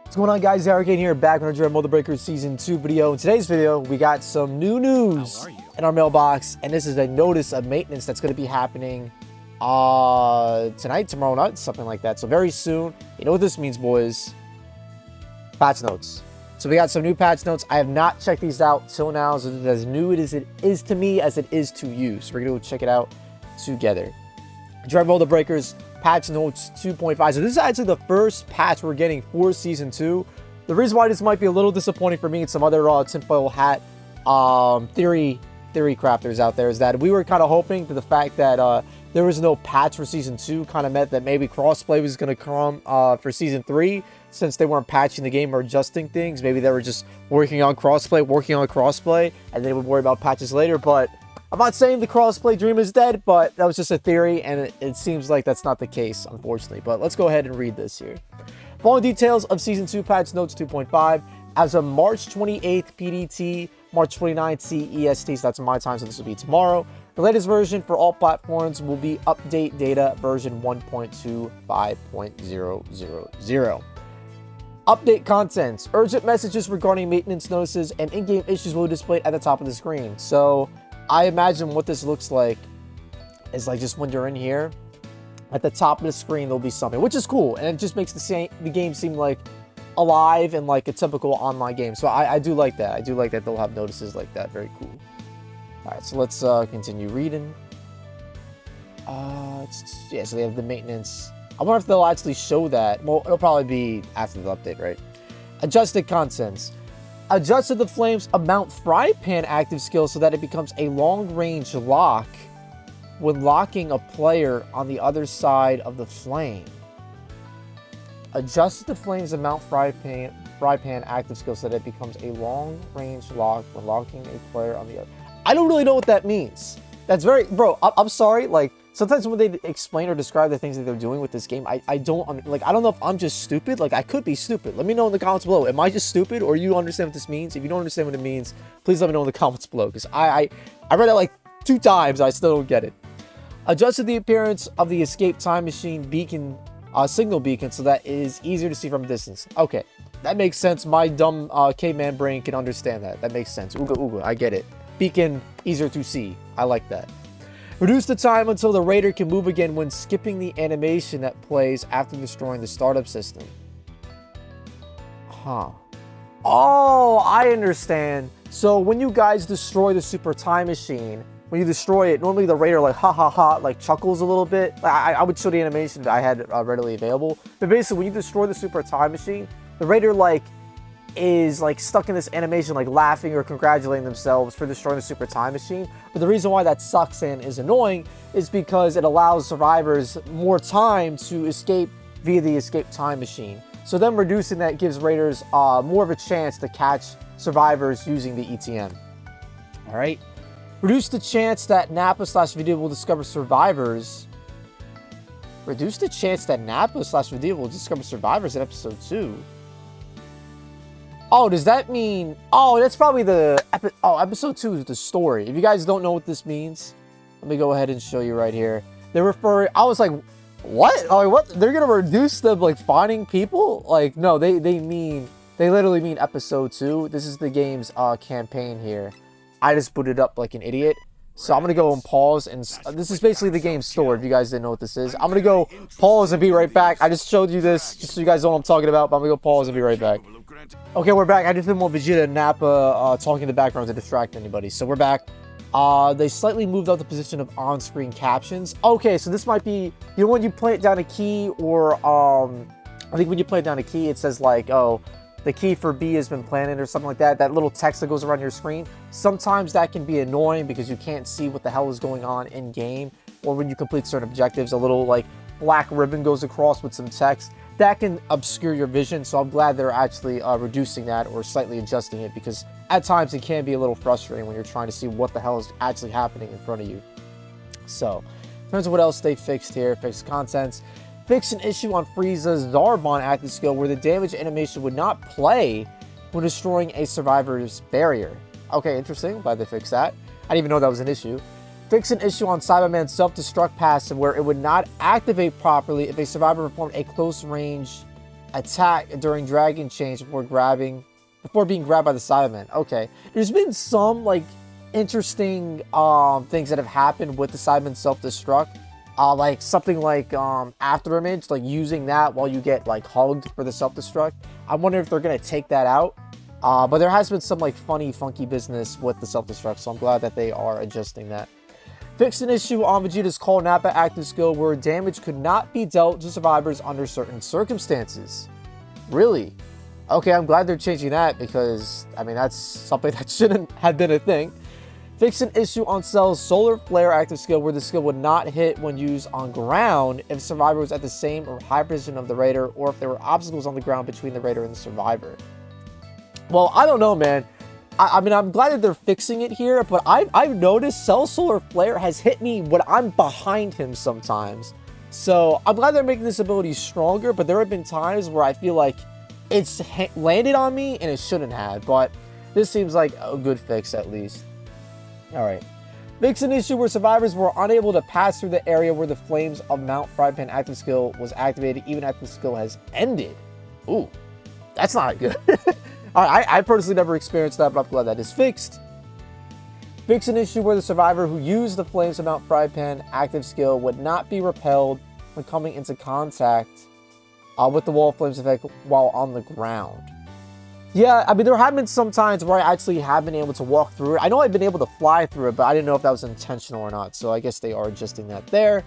What's going on, guys? Arcade here, back with our JANEMBA Breakers Season 2 video. In today's video, we got some new news in our mailbox, and this is a notice of maintenance that's going to be happening tonight, tomorrow night, something like that. So very soon. You know what this means, boys? Patch notes. So we got some new patch notes. I have not checked these out till now, so it's as new as it is to me as it is to you. So we're going to check it out together. JANEMBA Breakers patch notes 2.5. So this is actually the first patch we're getting for Season 2. The reason why this might be a little disappointing for me and some other tinfoil hat theory crafters out there is that we were kind of hoping that the fact that there was no patch for Season 2 kind of meant that maybe crossplay was going to come for Season 3, since they weren't patching the game or adjusting things. Maybe they were just working on crossplay, and they would worry about patches later. But I'm not saying the crossplay dream is dead, but that was just a theory, and it seems like that's not the case, unfortunately. But let's go ahead and read this here. Following details of Season 2 Patch Notes 2.5. As of March 28th PDT, March 29th CEST, so that's my time, so this will be tomorrow. The latest version for all platforms will be Update Data version 1.25.000. Update contents. Urgent messages regarding maintenance notices and in-game issues will be displayed at the top of the screen. So I imagine what this looks like is like just when you're in here, at the top of the screen there'll be something, which is cool, and it just makes the game seem like alive and like a typical online game. So I do like that. I do like that they'll have notices like that. Very cool. All right, so let's continue reading. Yeah, so they have the maintenance. I wonder if they'll actually show that. Well, it'll probably be after the update, right? Adjusted contents. Adjusted the flame's mount fry pan active skill so that it becomes a long-range lock when locking a player on the other side of the flame. Adjusted the flame's mount fry pan active skill so that it becomes a long-range lock when locking a player on the other. I don't really know what that means. That's very, bro. I'm sorry. Like sometimes when they explain or describe the things that they're doing with this game, I don't know if I'm just stupid. Like I could be stupid. Let me know in the comments below. Am I just stupid, or you understand what this means? If you don't understand what it means, please let me know in the comments below, because I read that like 2 times. I still don't get it. Adjusted the appearance of the escape time machine beacon, signal beacon, so that it is easier to see from a distance. Okay, that makes sense. My dumb caveman brain can understand that. That makes sense. Ooga ooga, I get it. Beacon, easier to see. I like that. Reduce the time until the Raider can move again when skipping the animation that plays after destroying the startup system. Huh. Oh, I understand. So when you guys destroy the Super Time Machine, when you destroy it, normally the Raider like ha ha ha like chuckles a little bit. I would show the animation that I had readily available. But basically when you destroy the Super Time Machine, the Raider like is like stuck in this animation, like laughing or congratulating themselves for destroying the Super Time Machine. But the reason why that sucks and is annoying is because it allows survivors more time to escape via the escape time machine. So them reducing that gives Raiders more of a chance to catch survivors using the ETM. All right. Reduce the chance that Nappa/Vegeta will discover survivors. Reduce the chance that Nappa/Vegeta will discover survivors in episode 2. Oh, does that mean... Oh, that's probably the... episode 2 is the story. If you guys don't know what this means, let me go ahead and show you right here. They're referring... I was like, what? Like, what? They're going to reduce them, like, finding people? Like, no, they literally mean episode 2. This is the game's campaign here. I just booted up like an idiot. So I'm going to go and pause. And this is basically the game's story, if you guys didn't know what this is. I'm going to go pause and be right back. I just showed you this just so you guys know what I'm talking about. But I'm going to go pause and be right back. Okay, we're back. I just didn't want Vegeta and Nappa talking in the background to distract anybody. So we're back. They slightly moved out the position of on-screen captions. Okay, so this might be, you know, when you plant down a key, or I think when you plant down a key, it says like, oh, the key for B has been planted or something like that. That little text that goes around your screen. Sometimes that can be annoying because you can't see what the hell is going on in game, or when you complete certain objectives, a little like black ribbon goes across with some text. That can obscure your vision, so I'm glad they're actually reducing that or slightly adjusting it, because at times it can be a little frustrating when you're trying to see what the hell is actually happening in front of you. So, in terms of what else they fixed here, fixed contents. Fixed an issue on Frieza's Zarbon active skill where the damage animation would not play when destroying a survivor's barrier. Okay, interesting. Glad they fixed that. I didn't even know that was an issue. Fix an issue on Cyberman's self-destruct passive where it would not activate properly if a survivor performed a close range attack during Dragon Change before being grabbed by the Cyberman. Okay. There's been some, like, interesting things that have happened with the Cyberman self-destruct. Like, something like After Image, like, using that while you get, like, hugged for the self-destruct. I wonder if they're going to take that out. But there has been some, like, funny, funky business with the self-destruct, so I'm glad that they are adjusting that. Fixed an issue on Vegeta's Call Nappa active skill where damage could not be dealt to survivors under certain circumstances. Really? Okay, I'm glad they're changing that because, I mean, that's something that shouldn't have been a thing. Fix an issue on Cell's Solar Flare active skill where the skill would not hit when used on ground if the survivor was at the same or higher position of the Raider or if there were obstacles on the ground between the Raider and the survivor. Well, I don't know, man. I mean, I'm glad that they're fixing it here, but I've noticed Cell's Solar Flare has hit me when I'm behind him sometimes. So I'm glad they're making this ability stronger, but there have been times where I feel like it's landed on me and it shouldn't have, but this seems like a good fix at least. Alright. Fix an issue where survivors were unable to pass through the area where the Flames of Mount Frypan active skill was activated even after the skill has ended. Ooh, that's not good. I personally never experienced that, but I'm glad that is fixed. Fix an issue where the survivor who used the Flames of Mount Frypan active skill would not be repelled when coming into contact with the Wall of Flames effect while on the ground. Yeah, I mean, there have been some times where I actually have been able to walk through it. I know I've been able to fly through it, but I didn't know if that was intentional or not, so I guess they are adjusting that there.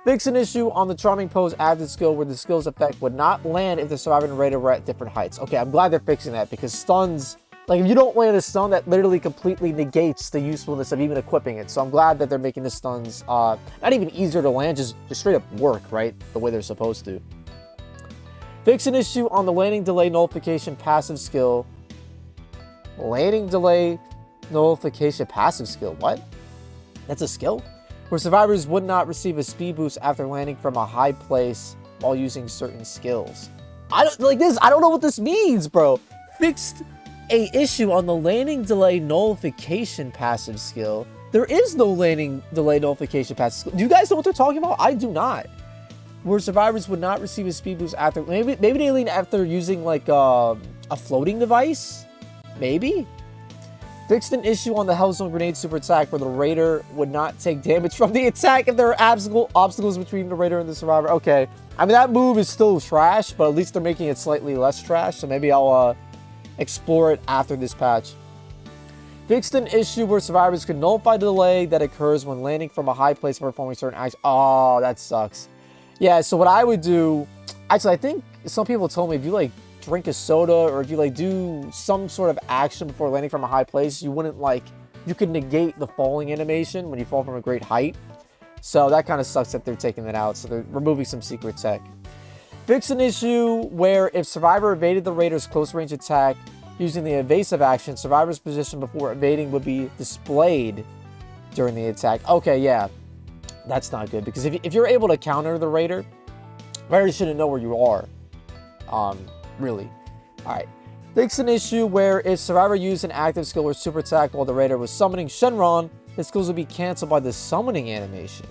Fix an issue on the Charming Pose active skill where the skill's effect would not land if the survivor and Raider were at different heights. Okay, I'm glad they're fixing that because stuns, like if you don't land a stun, that literally completely negates the usefulness of even equipping it. So I'm glad that they're making the stuns not even easier to land, just straight up work, right? The way they're supposed to. Fix an issue on the Landing Delay Nullification passive skill. Landing Delay Nullification passive skill, what? That's a skill? Where survivors would not receive a speed boost after landing from a high place while using certain skills. I don't know what this means, bro. Fixed a issue on the Landing Delay Nullification passive skill. There is no Landing Delay Nullification passive skill. Do you guys know what they're talking about? I do not. Where survivors would not receive a speed boost after maybe they lean after using like a floating device, maybe. Fixed an issue on the Hellzone Grenade super attack where the Raider would not take damage from the attack if there are obstacles between the Raider and the survivor. Okay, I mean that move is still trash, but at least they're making it slightly less trash. So maybe I'll explore it after this patch. Fixed an issue where survivors could nullify the delay that occurs when landing from a high place and performing certain actions. Oh, that sucks. Yeah, so what I would do, actually, I think some people told me if you like drink a soda or if you like do some sort of action before landing from a high place, you could negate the falling animation when you fall from a great height. So that kind of sucks that they're taking that out. So they're removing some secret tech. Fix an issue where if survivor evaded the Raider's close range attack using the evasive action, survivor's position before evading would be displayed during the attack. Okay, yeah. That's not good, because if you're able to counter the Raider shouldn't know where you are. Really. Alright. Fix an issue where if survivor used an active skill or super attack while the Raider was summoning Shenron, his skills would be cancelled by the summoning animation.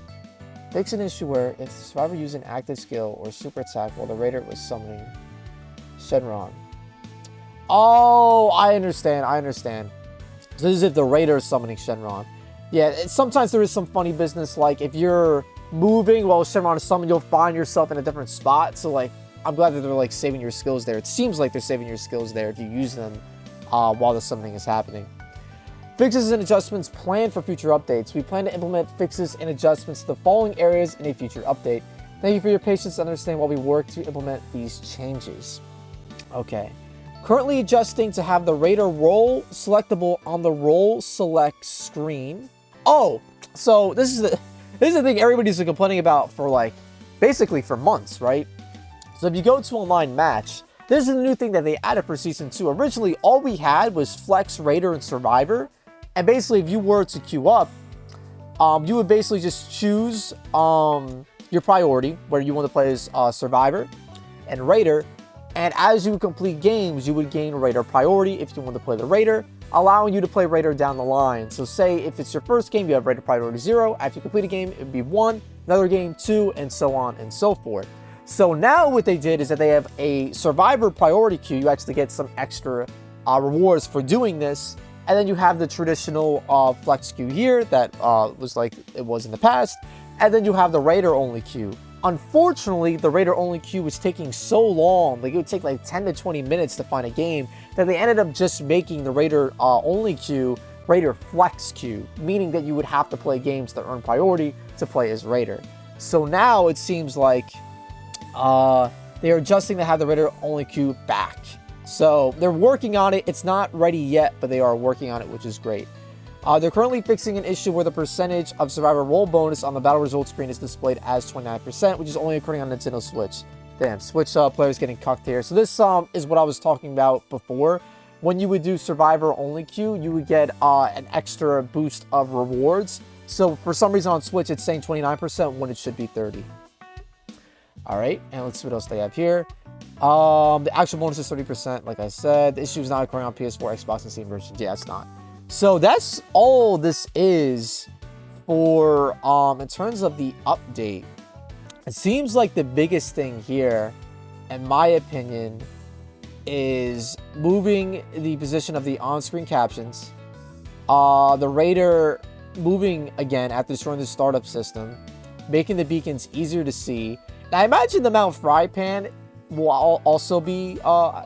Fix an issue where if survivor used an active skill or super attack while the Raider was summoning Shenron. Oh, I understand. So this is if the Raider is summoning Shenron. Yeah, sometimes there is some funny business, like if you're moving while Shenron is summoned, you'll find yourself in a different spot. So like, I'm glad that they're like saving your skills there. It seems like they're saving your skills there if you use them while the summoning is happening. Fixes and adjustments planned for future updates. We plan to implement fixes and adjustments to the following areas in a future update. Thank you for your patience to understand while we work to implement these changes. Okay. Currently adjusting to have the Raider role selectable on the role select screen. Oh, so this is the thing everybody's been complaining about for like basically for months, right? So if you go to online match, this is a new thing that they added for season 2. Originally, all we had was Flex, Raider, and Survivor. And basically, if you were to queue up, you would basically just choose your priority, where you want to play as Survivor and Raider. And as you complete games, you would gain Raider priority if you want to play the Raider, allowing you to play Raider down the line. So say if it's your first game, you have Raider priority 0. After you complete a game, it would be 1, another game 2, and so on and so forth. So now what they did is that they have a survivor priority queue. You actually get some extra rewards for doing this. And then you have the traditional flex queue here that was like it was in the past. And then you have the Raider only queue. Unfortunately, the Raider only queue was taking so long, like it would take like 10 to 20 minutes to find a game, that they ended up just making the Raider only queue Raider flex queue, meaning that you would have to play games that earn priority to play as Raider. So now it seems like they are adjusting to have the Raider only queue back. So they're working on it. It's not ready yet, but they are working on it, which is great. They're currently fixing an issue where the percentage of survivor role bonus on the battle results screen is displayed as 29%, which is only occurring on Nintendo Switch. Damn, Switch players getting cucked here. So this is what I was talking about before. When you would do survivor only queue, you would get an extra boost of rewards. So for some reason on Switch, it's saying 29% when it should be 30. All right, and let's see what else they have here. The actual bonus is 30%, like I said. The issue is not occurring on PS4, Xbox, and Steam versions. Yeah, it's not. So that's all this is for in terms of the update. It seems like the biggest thing here, in my opinion, is moving the position of the on-screen captions, the Raider moving again after destroying the startup system, making the beacons easier to see. Now, I imagine the Mount Fry Pan will also be a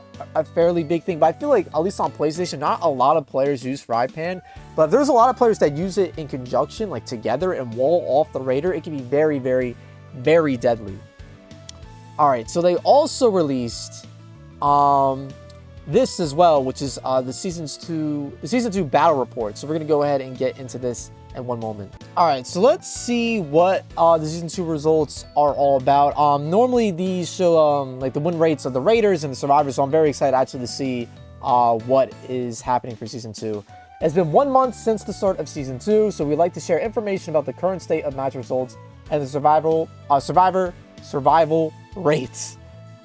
fairly big thing, but I feel like, at least on PlayStation, not a lot of players use Fry Pan, but there's a lot of players that use it in conjunction, like together, and wall off the Raider. It can be very, very, very deadly. All right, so they also released this as well, which is the season 2 battle report. So we're gonna go ahead and get into this in one moment. All right, so let's see what the season 2 results are all about. Normally these show like the win rates of the Raiders and the survivors, so I'm very excited actually to see what is happening for season 2. It's been 1 month since the start of season 2, so we'd like to share information about the current state of match results and the survival rates.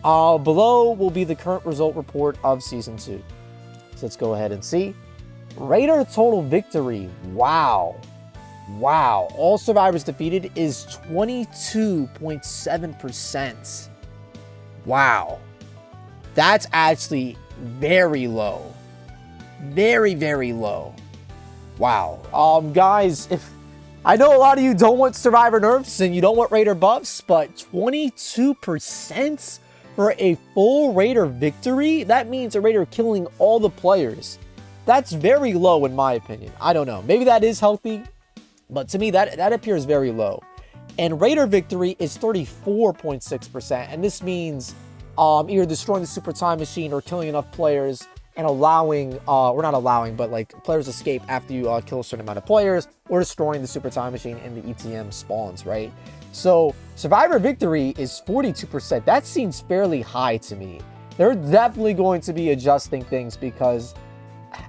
Below will be the current result report of season 2. So let's go ahead and see. Raider total victory. Wow. All survivors defeated is 22.7%. Wow. That's actually very low. Very, very low. Wow. Guys, if I know a lot of you don't want survivor nerfs and you don't want Raider buffs, but 22% for a full Raider victory? That means a Raider killing all the players. That's very low in my opinion. I don't know. Maybe that is healthy, but to me, that appears very low. And Raider victory is 34.6%. And this means either destroying the super time machine or killing enough players and allowing, or not allowing, but like players escape after you kill a certain amount of players, or destroying the super time machine and the ETM spawns, right? So survivor victory is 42%. That seems fairly high to me. They're definitely going to be adjusting things, because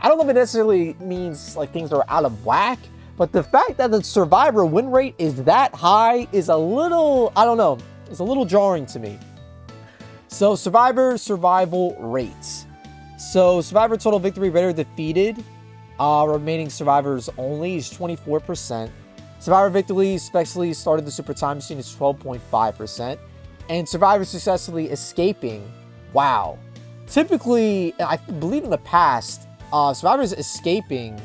I don't know if it necessarily means like things are out of whack, but the fact that the survivor win rate is that high is a little, I don't know, it's a little jarring to me. So survivor survival rates. So survivor total victory, Raider defeated, remaining survivors only is 24%. Survivor victory successfully started the super time machine is 12.5%. And survivor successfully escaping, wow. Typically, I believe in the past, survivors escaping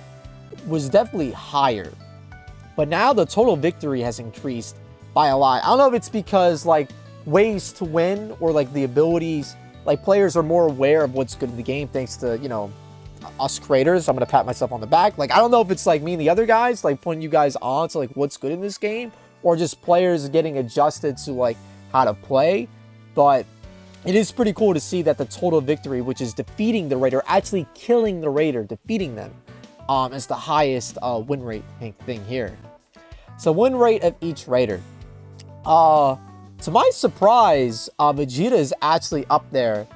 was definitely higher. But now the total victory has increased by a lot. I don't know if it's because like ways to win or like the abilities, like players are more aware of what's good in the game thanks to, you know, us creators. I'm gonna pat myself on the back. Like, I don't know if it's like me and the other guys, like putting you guys on to like what's good in this game, or just players getting adjusted to like how to play. But it is pretty cool to see that the total victory, which is defeating the Raider, actually killing the Raider, defeating them, is the highest win rate thing here. So win rate of each Raider. To my surprise, Vegeta is actually up there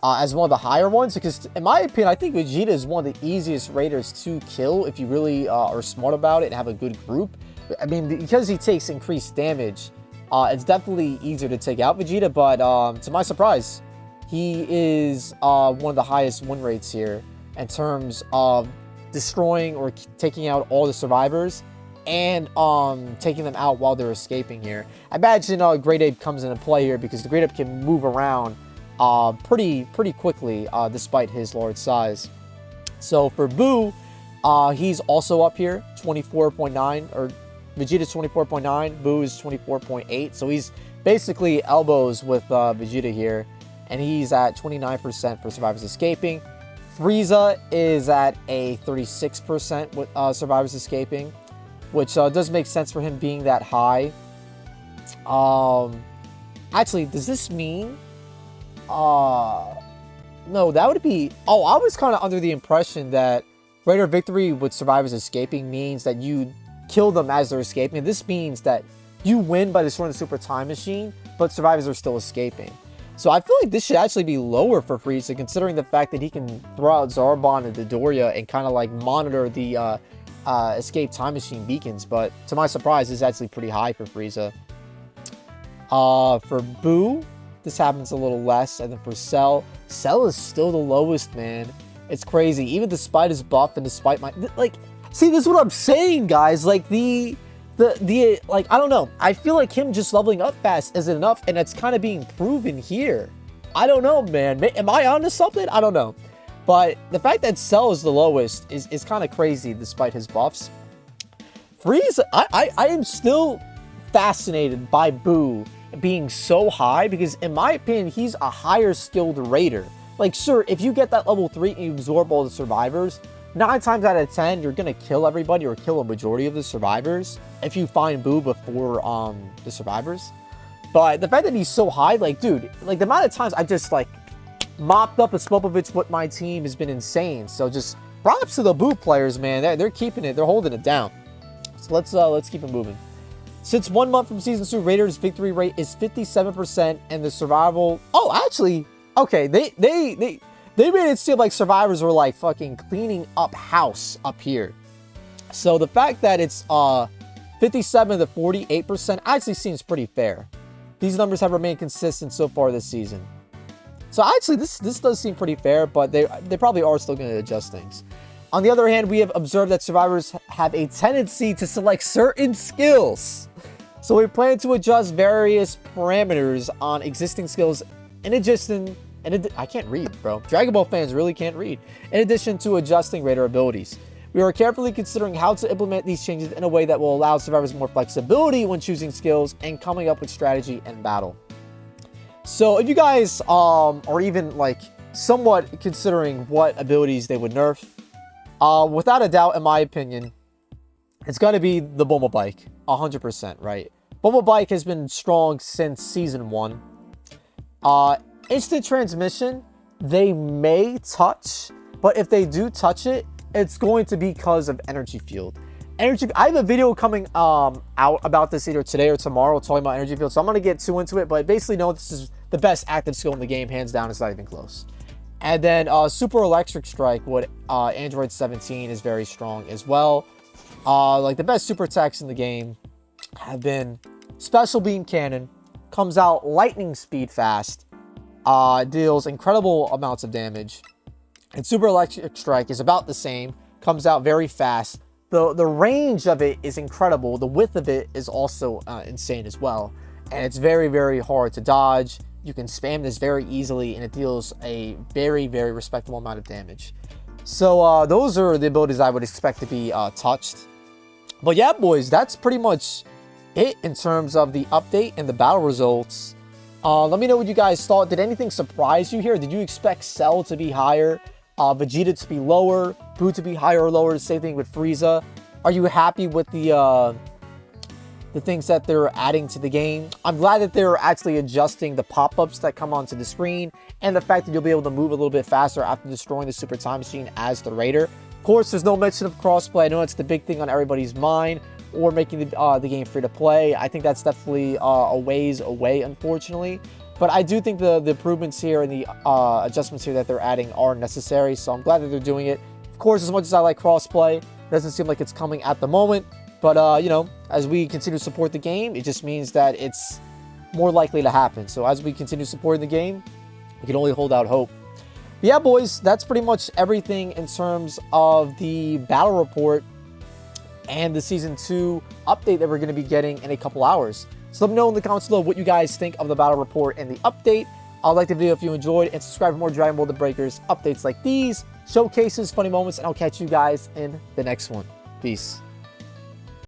as one of the higher ones, because in my opinion, I think Vegeta is one of the easiest Raiders to kill if you really are smart about it and have a good group. I mean, because he takes increased damage, it's definitely easier to take out Vegeta, but to my surprise, he is one of the highest win rates here in terms of destroying or taking out all the survivors and taking them out while they're escaping here. I imagine Great Ape comes into play here because the Great Ape can move around pretty quickly despite his large size. So for Boo, he's also up here, 24.9, or Vegeta's 24.9, Boo is 24.8. So he's basically elbows with Vegeta here, and he's at 29% for survivors escaping. Frieza is at a 36% with survivors escaping, which does make sense for him being that high. Actually, does this mean... no, that would be... Oh, I was kind of under the impression that Raider victory with survivors escaping means that you kill them as they're escaping. This means that you win by destroying the Super Time Machine, but survivors are still escaping. So I feel like this should actually be lower for Frieza, considering the fact that he can throw out Zarbon and Dodoria and kind of like monitor the escape time machine beacons. But to my surprise, it's actually pretty high for Frieza. For Boo, this happens a little less. And then for Cell is still the lowest, man. It's crazy. Even despite his buff and despite my... Like, see, this is what I'm saying, guys. Like, like, I don't know. I feel like him just leveling up fast isn't enough, and it's kind of being proven here. I don't know, man. Am I onto something? I don't know. But the fact that Cell is the lowest is kind of crazy despite his buffs. Frieza, I am still fascinated by Boo being so high because, in my opinion, he's a higher skilled Raider. Like, sure, if you get that level 3 and you absorb all the survivors, 9 times out of 10, you're going to kill everybody or kill a majority of the survivors if you find Boo before the survivors. But the fact that he's so high, like, dude, like, the amount of times I just, like, mopped up a Spopovich with my team has been insane. So just props to the Boo players, man. They're keeping it. They're holding it down. So let's keep it moving. Since 1 month from Season 2, Raiders' victory rate is 57%, and the survival... Oh, actually, okay, they made it seem like survivors were like fucking cleaning up house up here. So the fact that it's 57 to 48% actually seems pretty fair. These numbers have remained consistent so far this season. So actually this does seem pretty fair, but they probably are still going to adjust things. On the other hand, we have observed that survivors have a tendency to select certain skills. So we plan to adjust various parameters on existing skills in addition... I can't read, bro. Dragon Ball fans really can't read. In addition to adjusting Raider abilities. We are carefully considering how to implement these changes in a way that will allow survivors more flexibility when choosing skills and coming up with strategy and battle. So if you guys are even like somewhat considering what abilities they would nerf, without a doubt, in my opinion, it's got to be the Bulma Bike, 100%, right? Bulma Bike has been strong since Season 1. Instant transmission, they may touch, but if they do touch it, it's going to be because of energy field. I have a video coming out about this either today or tomorrow talking about energy field, so I'm going to get too into it, but basically know this is the best active skill in the game, hands down. It's not even close. And then Super Electric Strike with Android 17 is very strong as well. Like the best super attacks in the game have been Special Beam Cannon, comes out lightning speed fast, deals incredible amounts of damage, and Super Electric Strike is about the same, comes out very fast. The range of it is incredible. The width of it is also insane as well, and it's very, very hard to dodge. You can spam this very easily, and it deals a very, very respectable amount of damage. So those are the abilities I would expect to be touched. But yeah, boys, that's pretty much it in terms of the update and the battle results. Let me know what you guys thought. Did anything surprise you here? Did you expect Cell to be higher, Vegeta to be lower, Boo to be higher or lower? The same thing with Frieza. Are you happy with the things that they're adding to the game? I'm glad that they're actually adjusting the pop-ups that come onto the screen, and the fact that you'll be able to move a little bit faster after destroying the Super Time Machine as the Raider. Of course, there's no mention of crossplay. I know it's the big thing on everybody's mind, or making the game free to play. I think that's definitely a ways away, unfortunately. But I do think the improvements here and the adjustments here that they're adding are necessary, so I'm glad that they're doing it. Of course, as much as I like crossplay, it doesn't seem like it's coming at the moment. But, you know, as we continue to support the game, it just means that it's more likely to happen. So as we continue supporting the game, we can only hold out hope. But yeah, boys, that's pretty much everything in terms of the battle report. and the Season 2 update that we're going to be getting in a couple hours. So let me know in the comments below what you guys think of the battle report and the update. I'll like the video if you enjoyed, and subscribe for more Dragon Ball The Breakers updates like these, showcases, funny moments, and I'll catch you guys in the next one. Peace.